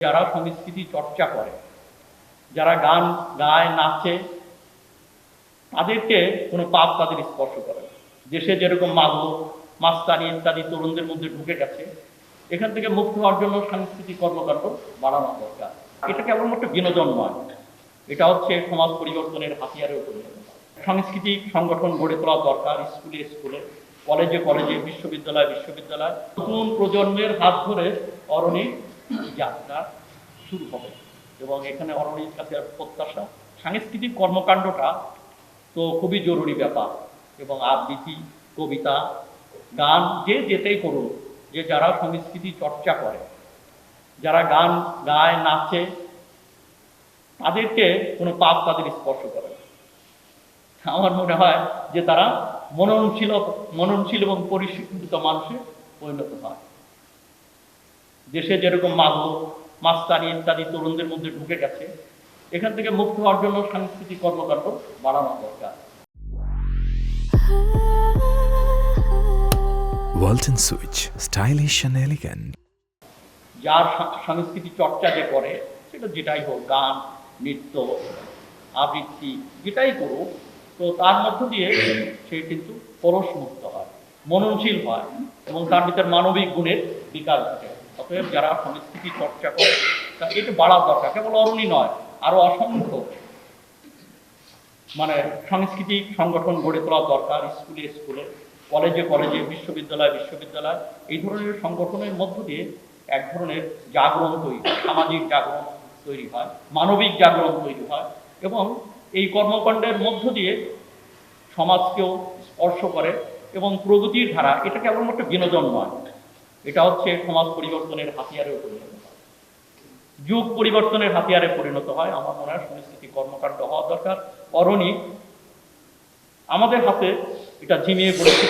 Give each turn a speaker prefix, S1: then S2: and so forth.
S1: যারা সংস্কৃতি চর্চা করে, যারা গান গায়, নাচে, তাদেরকে কোনো পাপ তাদের স্পর্শ করে না। দেশে যেরকম মাদক, মাস্তানি ইত্যাদি তরুণদের মধ্যে ঢুকে গেছে, এখান থেকে মুক্ত হওয়ার জন্য সাংস্কৃতিক কর্মকাণ্ড বাড়ানো দরকার। এটা কেবলমাত্র বিনোদন নয়, এটা হচ্ছে সমাজ পরিবর্তনের হাতিয়ারেও পরিণত হয়। সাংস্কৃতিক সংগঠন গড়ে তোলা দরকার, স্কুলে স্কুলে, কলেজে কলেজে, বিশ্ববিদ্যালয় বিশ্ববিদ্যালয়। নতুন প্রজন্মের হাত ধরে অরণির যাত্রা শুরু হবে এবং এখানে অরণির কাছে প্রত্যাশা সাংস্কৃতিক কর্মকাণ্ডটা তো খুবই জরুরি ব্যাপার। এবং আবৃত্তি, কবিতা, গান যে যেতেই করুন, যে যারা সংস্কৃতি চর্চা করে, যারা গান গায়, নাচে, তাদেরকে কোনো পাপ তাদের স্পর্শ করে না। আমার মনে হয় যে তারা মননশীল এবং পরিশিক্ষিত মানুষে পরিণত হয়। দেশে যেরকম মাদক, মাস্তানি ইত্যাদি তরুণদের মধ্যে ঢুকে গেছে, এখান থেকে মুক্ত হওয়ার জন্য সাংস্কৃতিক কর্মকাণ্ড বাড়ানো দরকার।
S2: Walton Switch, stylish and elegant.
S1: যার সংস্কৃতি চর্চা যে করে, সেটা যেটাই হোক, গান, নৃত্য, আবৃত্তি, যেটাই করুক, তো তার মধ্য দিয়ে সে কিন্তু পরশমুক্ত হয়, মননশীল হয় এবং তার ভিতর মানবিক গুণের বিকাশ ঘটে। অতএব যারা সংস্কৃতি চর্চা করে, তা এটা বাড়ার দরকার। কেবল অরণি নয়, আরো অসংখ্য সাংস্কৃতিক সংগঠন গড়ে তোলা দরকার, স্কুলে স্কুলে, কলেজে কলেজে, বিশ্ববিদ্যালয় বিশ্ববিদ্যালয়। এই ধরনের সংগঠনের মধ্য দিয়ে এক ধরনের জাগরণ তৈরি, সামাজিক জাগরণ তৈরি হয়, মানবিক জাগরণ তৈরি হয় এবং এই কর্মকাণ্ডের মধ্য দিয়ে সমাজকেও স্পর্শ করে এবং প্রগতির ধারা। এটা কেবলমাত্র বিনোদন নয়, এটা হচ্ছে সমাজ পরিবর্তনের হাতিয়ারেও পরিণত হয়, যুগ পরিবর্তনের হাতিয়ারে পরিণত হয়। আমার মনে হয় সাংস্কৃতিক কর্মকাণ্ড হওয়া দরকার। অরণি আমাদের হাতে এটা ঝিমিয়ে পড়েছে।